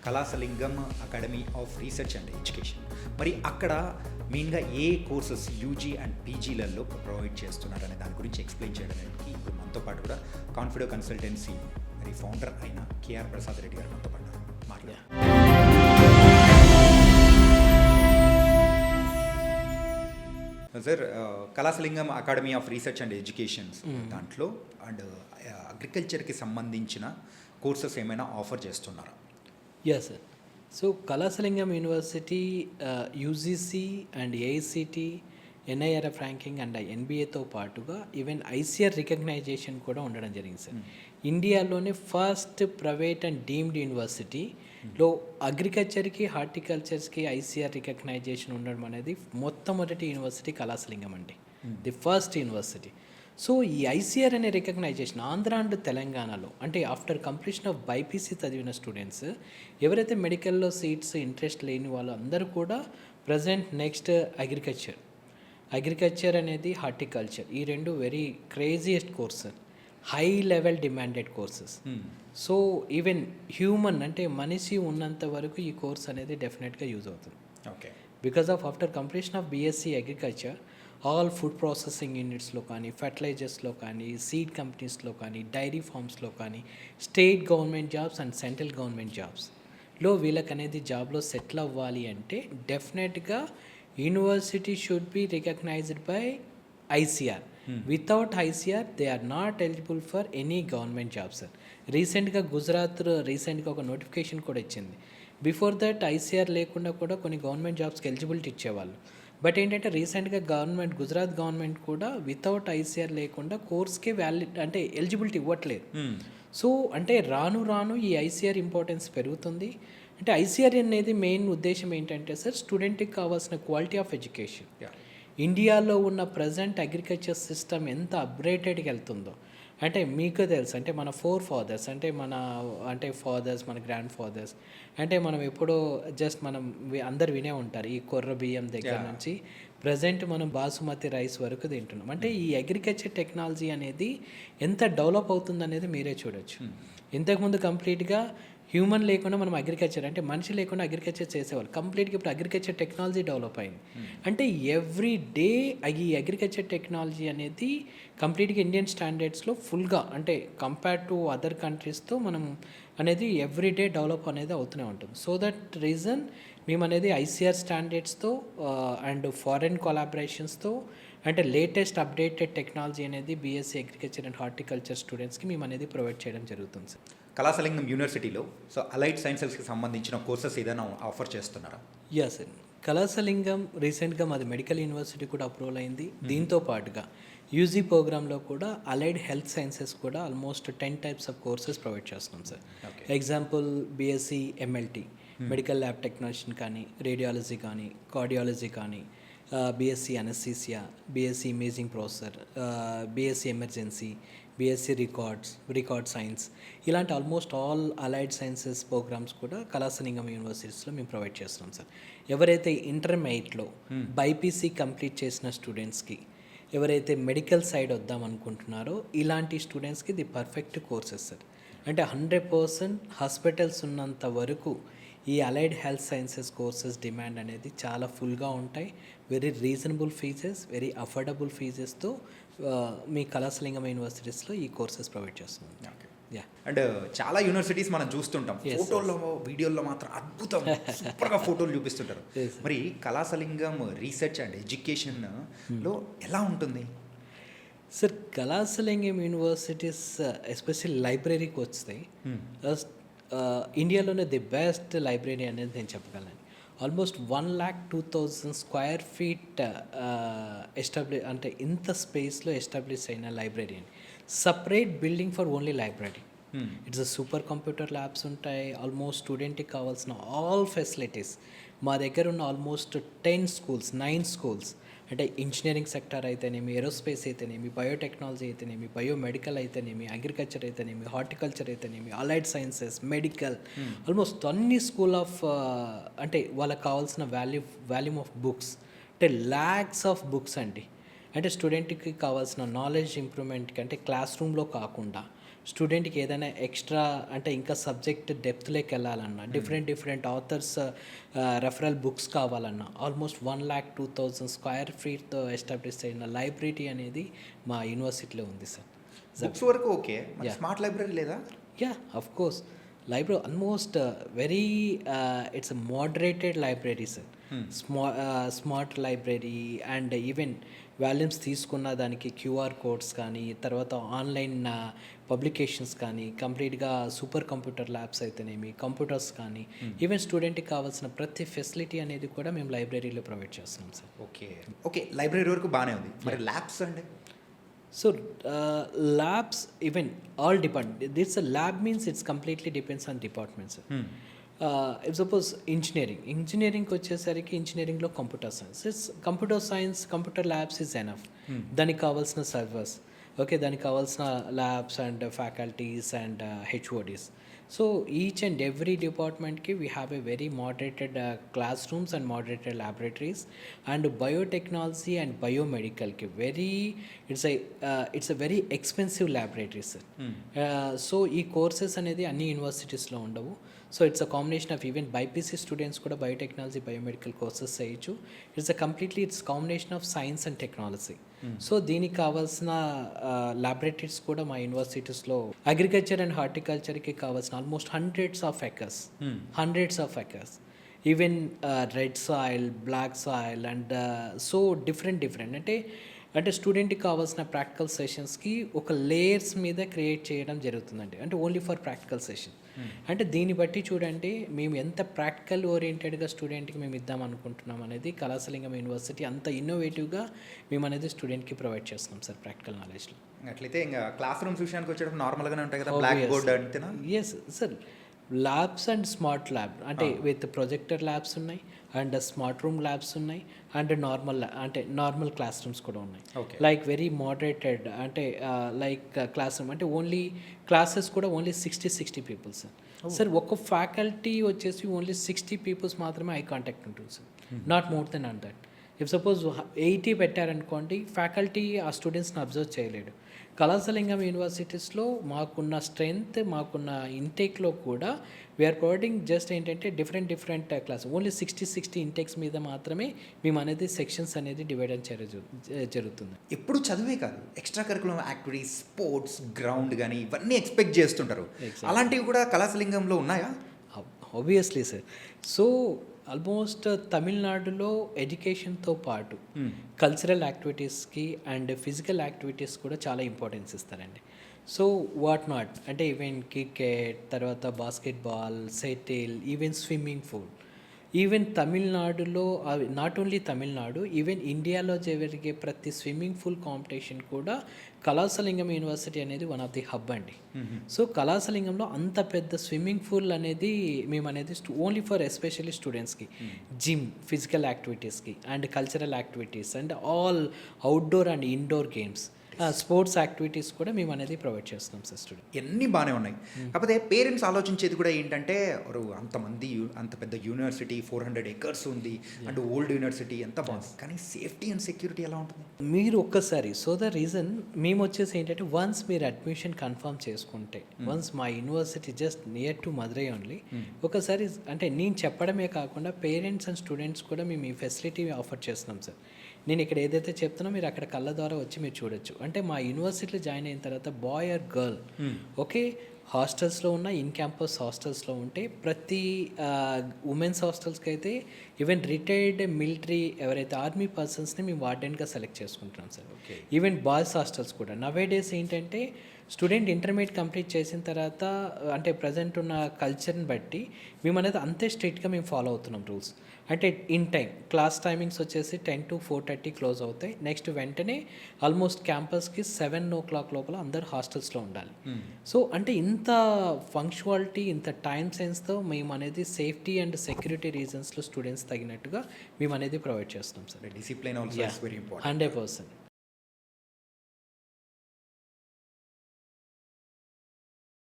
కళాసలింగం academy of research and education. మరి అక్కడ మెయిన్గా ఏ కోర్సెస్ యూజీ అండ్ పీజీలలో ప్రొవైడ్ చేస్తున్నారనే దాని గురించి ఎక్స్ప్లెయిన్ చేయడానికి ఇప్పుడు మనతో పాటు కూడా కాన్ఫిడో కన్సల్టెన్సీ మరి ఫౌండర్ అయిన కేఆర్ ప్రసాద్ రెడ్డి గారు మనతో పాటు మాట్లాడారు. Sir, Kalasalingam academy of research and educations దాంట్లో అండ్ అగ్రికల్చర్కి సంబంధించిన కోర్సెస్ ఏమైనా ఆఫర్ చేస్తున్నారా? Yes, sir. So, Kalasalingam University, UGC and AICT, NIRF ranking and ఎన్బిఏతో పాటుగా ఈవెన్ ఐసిఆర్ రికగ్నైజేషన్ కూడా ఉండడం జరిగింది సార్. ఇండియాలోనే ఫస్ట్ ప్రైవేట్ అండ్ డీమ్డ్ యూనివర్సిటీలో అగ్రికల్చర్కి హార్టికల్చర్స్కి ఐసిఆర్ రికగ్నైజేషన్ ఉండడం అనేది మొట్టమొదటి యూనివర్సిటీ కళాసలింగం అండి, ది ఫస్ట్ యూనివర్సిటీ. సో ఈ ఐసిఆర్ అనే రికగ్నైజేషన్ ఆంధ్ర అండ్ తెలంగాణలో అంటే ఆఫ్టర్ కంప్లీషన్ ఆఫ్ బైపీసీ చదివిన స్టూడెంట్స్ ఎవరైతే మెడికల్లో సీట్స్ ఇంట్రెస్ట్ లేని వాళ్ళు అందరూ కూడా ప్రజెంట్ నెక్స్ట్ అగ్రికల్చర్ అనేది హార్టికల్చర్, ఈ రెండు very craziest course, high level demanded courses. So even human అంటే మనిషి ఉన్నంత వరకు ఈ కోర్స్ అనేది డెఫినెట్గా యూజ్ అవుతుంది. Okay, because of after completion of BSc agriculture all food processing యూనిట్స్లో కానీ, ఫర్టిలైజర్స్లో కానీ, సీడ్ కంపెనీస్లో కానీ, డైరీ ఫార్మ్స్లో కానీ, state government jobs and central government జాబ్స్లో వీళ్ళకనేది జాబ్లో సెటిల్ అవ్వాలి అంటే డెఫినెట్గా university should be recognised by ICR. Without ICR they are not eligible for any government jobs. రీసెంట్గా గుజరాత్ ఒక నోటిఫికేషన్ కూడా ఇచ్చింది. బిఫోర్ దట్ ఐసిఆర్ లేకుండా కూడా కొన్ని గవర్నమెంట్ జాబ్స్కి ఎలిజిబిలిటీ ఇచ్చేవాళ్ళు. బట్ ఏంటంటే రీసెంట్గా గుజరాత్ గవర్నమెంట్ కూడా వితౌట్ ఐసిఆర్ లేకుండా కోర్స్కి వ్యాలిడ్ అంటే ఎలిజిబిలిటీ ఇవ్వట్లేదు. సో అంటే రాను ఈ ఐసిఆర్ ఇంపార్టెన్స్ పెరుగుతుంది. అంటే ఐసిఆర్ అనేది మెయిన్ ఉద్దేశం ఏంటంటే సార్, స్టూడెంట్కి కావాల్సిన క్వాలిటీ ఆఫ్ ఎడ్యుకేషన్. ఇండియాలో ఉన్న ప్రజెంట్ అగ్రికల్చర్ సిస్టమ్ ఎంత అప్గ్రేడెడ్కి వెళ్తుందో అంటే మీకు తెలుసు. అంటే మన ఫాదర్స్ అంటే మన గ్రాండ్ ఫాదర్స్ అంటే మనం ఎప్పుడో జస్ట్ అందరు వినే ఉంటారు ఈ కొర్ర బియ్యం దగ్గర నుంచి ప్రజెంట్ మనం బాసుమతి రైస్ వరకు తింటున్నాం. అంటే ఈ అగ్రికల్చర్ టెక్నాలజీ అనేది ఎంత డెవలప్ అవుతుంది అనేది మీరే చూడొచ్చు. ఇంతకుముందు కంప్లీట్గా హ్యూమన్ లేకుండా మనం అగ్రికల్చర్ అంటే మనిషి లేకుండా అగ్రికల్చర్ చేసేవాళ్ళు. కంప్లీట్గా ఇప్పుడు అగ్రికల్చర్ టెక్నాలజీ డెవలప్ అయింది. అంటే ఎవ్రీ డే ఈ అగ్రికల్చర్ టెక్నాలజీ అనేది కంప్లీట్గా ఇండియన్ స్టాండర్డ్స్లో ఫుల్గా అంటే కంపేర్ టు అదర్ కంట్రీస్తో మనం అనేది ఎవ్రీ డే డెవలప్ అనేది అవుతూనే ఉంటుంది. సో దట్ రీజన్ మేము అనేది ఐసిఆర్ స్టాండర్డ్స్తో అండ్ ఫారెన్ కొలాబరేషన్స్తో అంటే లేటెస్ట్ అప్డేటెడ్ టెక్నాలజీ అనేది బీఎస్సీ అగ్రికల్చర్ అండ్ హార్టికల్చర్ స్టూడెంట్స్కి మేము అనేది ప్రొవైడ్ చేయడం జరుగుతుంది సార్. కళాసలింగం యూనివర్సిటీలో సో అలైడ్ సైన్సెస్కి సంబంధించిన కోర్సెస్ ఏదైనా ఆఫర్ చేస్తున్నారా? యా సార్, కళాసలింగం రీసెంట్గా మాది మెడికల్ యూనివర్సిటీ కూడా అప్రూవల్ అయింది. దీంతో పాటుగా యూజీ ప్రోగ్రాంలో కూడా అలైడ్ హెల్త్ సైన్సెస్ కూడా almost 10 types of courses provide చేస్తున్నాం sir. Example BSc MLT medical lab technician కానీ, రేడియాలజీ కానీ, కార్డియాలజీ కానీ, BSc anaesthesia, BSc imaging processor, BSc emergency, BSc record science, ఇలాంటి almost all allied sciences programmes కూడా కళాసలింగం యూనివర్సిటీస్లో మేము provide చేస్తున్నాం sir. ఎవరైతే ఇంటర్మీడియట్లో బైపీసీ కంప్లీట్ చేసిన స్టూడెంట్స్కి, ఎవరైతే మెడికల్ సైడ్ వద్దాం అనుకుంటున్నారో ఇలాంటి స్టూడెంట్స్కి ది పర్ఫెక్ట్ కోర్సెస్ సార్. అంటే 100% హాస్పిటల్స్ ఉన్నంత వరకు ఈ allied health sciences courses demand అనేది చాలా ఫుల్గా ఉంటాయి. Very reasonable fees, very affordable ఫీజెస్తో మీ కళాసలింగం యూనివర్సిటీస్లో ఈ కోర్సెస్ ప్రొవైడ్ చేస్తున్నాం. యా, అండ్ చాలా యూనివర్సిటీస్ మనం చూస్తుంటాం, ఫోటోల్లో వీడియోల్లో మాత్రం అద్భుతం సూపర్గా ఫోటోలు చూపిస్తుంటారు. మరి కళాసలింగం రీసెర్చ్ అండ్ ఎడ్యుకేషన్లో ఎలా ఉంటుంది సార్? కళాసలింగం యూనివర్సిటీస్ ఎస్పెషల్లీ లైబ్రరీకి వస్తే ఇండియాలోనే ది బెస్ట్ లైబ్రరీ అనేది నేను చెప్పగలను. ఆల్మోస్ట్ 1,02,000 square feet అంటే ఇంత స్పేస్లో ఎస్టాబ్లిష్ అయిన లైబ్రరీ అని, separate building for only library. It's super computer labs ఉంటాయి. ఆల్మోస్ట్ స్టూడెంట్కి కావాల్సిన ఆల్ ఫెసిలిటీస్ మా దగ్గర ఉన్న ఆల్మోస్ట్ 9 schools అంటే ఇంజనీరింగ్ సెక్టర్ అయితేనేమి, ఏరోస్పేస్ అయితేనేమి, బయోటెక్నాలజీ అయితేనేమి, బయోమెడికల్ అయితేనేమి, అగ్రికల్చర్ అయితేనేమి, హార్టికల్చర్ అయితేనేమి, అలైడ్ సైన్సెస్, మెడికల్, ఆల్మోస్ట్ అన్ని స్కూల్ ఆఫ్ అంటే వాళ్ళకి కావాల్సిన వాల్యూమ్ ఆఫ్ బుక్స్ అంటే ల్యాక్స్ ఆఫ్ బుక్స్ అండి. అంటే స్టూడెంట్కి కావాల్సిన నాలెడ్జ్ ఇంప్రూవ్మెంట్కి అంటే క్లాస్ రూమ్లో కాకుండా స్టూడెంట్కి ఏదైనా ఎక్స్ట్రా అంటే ఇంకా సబ్జెక్ట్ డెప్త్లోకి వెళ్ళాలన్నా డిఫరెంట్ ఆథర్స్ రెఫరల్ బుక్స్ కావాలన్నా ఆల్మోస్ట్ 1,02,000 స్క్వేర్ ఫీట్తో ఎస్టాబ్లిష్ అయిన లైబ్రరీ అనేది మా యూనివర్సిటీలో ఉంది సార్. బుక్స్ వరకు ఓకే, Yeah. స్మార్ట్ లైబ్రరీ లేదా? Yeah, of course. Library almost very it's a moderated library, sir. Smart library and even volumes తీసుకున్న దానికి క్యూఆర్ కోడ్స్ కానీ తర్వాత ఆన్లైన్ పబ్లికేషన్స్ కానీ కంప్లీట్గా సూపర్ కంప్యూటర్ ల్యాబ్స్ అయితేనేమి కంప్యూటర్స్ కానీ ఈవెన్ స్టూడెంట్కి కావాల్సిన ప్రతి ఫెసిలిటీ అనేది కూడా మేము లైబ్రరీలో ప్రొవైడ్ చేస్తున్నాం సార్. ఓకే లైబ్రరీ వరకు బాగానే ఉంది, మరి ల్యాబ్స్ అండి? So labs even all department. This a lab means it's completely depends on departments. If suppose engineeringకి వచ్చేసరికి ఇంజనీరింగ్లో computer science, it's computer labs is enough. దానికి కావాల్సిన సర్వర్స్, ఓకే, దానికి కావాల్సిన labs and faculties and HODs. So each and every డిపార్ట్మెంట్కి we have a very moderated classrooms and moderated laboratories. And biotechnology and బయోమెడికల్కి it's a very expensive laboratories. So ఈ courses అనేది అన్ని యూనివర్సిటీస్లో ఉండవు. So it's a combination of even BiPC students కూడా biotechnology biomedical courses చేయొచ్చు. It's combination of science and technology. So దీనికి కావాల్సిన ల్యాబొరేటరీస్ కూడా మా యూనివర్సిటీస్లో అగ్రికల్చర్ అండ్ హార్టికల్చర్కి కావాల్సిన almost hundreds of acres, even red soil, black soil and so different అంటే స్టూడెంట్కి కావాల్సిన ప్రాక్టికల్ సెషన్స్కి ఒక లేయర్స్ మీద క్రియేట్ చేయడం జరుగుతుందండి. అంటే ఓన్లీ ఫర్ ప్రాక్టికల్ సెషన్. అంటే దీన్ని బట్టి చూడండి మేము ఎంత ప్రాక్టికల్ ఓరియంటెడ్గా స్టూడెంట్కి మేము ఇద్దాం అనుకుంటున్నాం అనేది కళాశాలింగం యూనివర్సిటీ అంత ఇన్నోవేటివ్గా మేము అనేది స్టూడెంట్కి ప్రొవైడ్ చేస్తున్నాం సార్ ప్రాక్టికల్ నాలెడ్జ్లో. అట్లయితే ఇంకా క్లాస్ రూమ్స్ విషయానికి వచ్చేటప్పుడు నార్మల్గానే ఉంటాయి కదా, బ్లాక్ బోర్డ్ అంతేనా? Yes sir, labs and smart lab అంటే విత్ ప్రొజెక్టర్ ల్యాబ్స్ ఉన్నాయి అండ్ స్మార్ట్ రూమ్ ల్యాబ్స్ ఉన్నాయి అండ్ నార్మల్ క్లాస్ రూమ్స్ కూడా ఉన్నాయి. లైక్ వెరీ మోడరేటెడ్ అంటే లైక్ క్లాస్ రూమ్ అంటే ఓన్లీ క్లాసెస్ కూడా ఓన్లీ 60 పీపుల్స్ సార్. ఒక్క ఫ్యాకల్టీ వచ్చేసి ఓన్లీ 60 పీపుల్స్ మాత్రమే ఐ కాంటాక్ట్ ఉంటుంది sir, not more than on that. If suppose 80 పెట్టారనుకోండి, ఫ్యాకల్టీ ఆ స్టూడెంట్స్ని అబ్జర్వ్ చేయలేడు. కళాశాలింగం యూనివర్సిటీస్లో మాకున్న స్ట్రెంగ్త్, మాకున్న ఇంటేక్లో కూడా వీఆర్ ప్రొవైడింగ్ జస్ట్ ఏంటంటే డిఫరెంట్ క్లాస్ ఓన్లీ 60 ఇంటేక్స్ మీద మాత్రమే మేము అనేది సెక్షన్స్ అనేది డివైడ్ జరుగుతుంది. ఎప్పుడు చదివే కాదు, extra curricular activities, sports, ground కానీ ఇవన్నీ ఎక్స్పెక్ట్ చేస్తుంటారు. అలాంటివి కూడా కళాశాలింగంలో ఉన్నాయా? Obviously sir. సో ఆల్మోస్ట్ తమిళనాడులో ఎడ్యుకేషన్తో పాటు కల్చరల్ యాక్టివిటీస్కి అండ్ ఫిజికల్ యాక్టివిటీస్ కూడా చాలా ఇంపార్టెన్స్ ఇస్తారండి. సో వాట్ నాట్ అంటే ఈవెన్ క్రికెట్, తర్వాత basketball, shuttle, even swimming pool. Even తమిళనాడులో నాట్ ఓన్లీ తమిళనాడు, ఈవెన్ ఇండియాలో జరిగే ప్రతి స్విమ్మింగ్ పూల్ కాంపిటీషన్ కూడా కళాశాలింగం యూనివర్సిటీ అనేది వన్ ఆఫ్ ది హబ్ అండి. సో కళాశాలింగంలో అంత పెద్ద స్విమ్మింగ్ పూల్ అనేది మేము అనేది ఓన్లీ ఫర్ ఎస్పెషల్లీ స్టూడెంట్స్కి, gym, physical యాక్టివిటీస్కి and cultural activities and all outdoor and indoor games, sports activities కూడా మేము అనేది ప్రొవైడ్ చేస్తున్నాం సార్ స్టూడెంట్. ఎన్ని బాగానే ఉన్నాయి. కాకపోతే పేరెంట్స్ ఆలోచించేది కూడా ఏంటంటే అంతమంది అంత పెద్ద యూనివర్సిటీ 400 acres ఉంది అండ్ ఓల్డ్ యూనివర్సిటీ ఎంత బాగుంది, కానీ సేఫ్టీ అండ్ సెక్యూరిటీ ఎలా ఉంటుంది? మీరు ఒక్కసారి ద రీజన్ మేము వచ్చేసి ఏంటంటే వన్స్ మీరు అడ్మిషన్ కన్ఫర్మ్ చేసుకుంటే, వన్స్ మా university just near to Madurai only, ఒకసారి అంటే నేను చెప్పడమే కాకుండా పేరెంట్స్ అండ్ స్టూడెంట్స్ కూడా మేము ఈ ఫెసిలిటీ ఆఫర్ చేస్తున్నాం సార్. నేను ఇక్కడ ఏదైతే చెప్తున్నా మీరు అక్కడ కళ్ళ ద్వారా వచ్చి మీరు చూడొచ్చు. అంటే మా యూనివర్సిటీలో జాయిన్ అయిన తర్వాత బాయ్ ఆర్ గర్ల్, ఓకే, హాస్టల్స్లో ఉన్న ఇన్ క్యాంపస్ హాస్టల్స్లో ఉంటే ప్రతి ఉమెన్స్ హాస్టల్స్కి అయితే ఈవెన్ రిటైర్డ్ మిలిటరీ ఎవరైతే ఆర్మీ పర్సన్స్ని మేము వార్డెన్గా సెలెక్ట్ చేసుకుంటున్నాం సార్. ఈవెన్ బాయ్స్ హాస్టల్స్ కూడా నవే డేస్ ఏంటంటే స్టూడెంట్ ఇంటర్మీడియట్ కంప్లీట్ చేసిన తర్వాత అంటే ప్రజెంట్ ఉన్న కల్చర్ని బట్టి మేము అనేది అంతే స్ట్రిక్ట్గా మేము ఫాలో అవుతున్నాం రూల్స్. అంటే ఇన్ టైం క్లాస్ టైమింగ్స్ వచ్చేసి 10 to 4:30 క్లోజ్ అవుతాయి. నెక్స్ట్ వెంటనే ఆల్మోస్ట్ క్యాంపస్కి 7 o'clock లోపల అందరు హాస్టల్స్లో ఉండాలి. సో అంటే ఇంత ఫంక్షువాలిటీ, ఇంత టైం సెన్స్తో మేము అనేది సేఫ్టీ అండ్ సెక్యూరిటీ రీజన్స్లో స్టూడెంట్స్ తగినట్టుగా మేము అనేది ప్రొవైడ్ చేస్తాం sir. Discipline also is very important. 100%.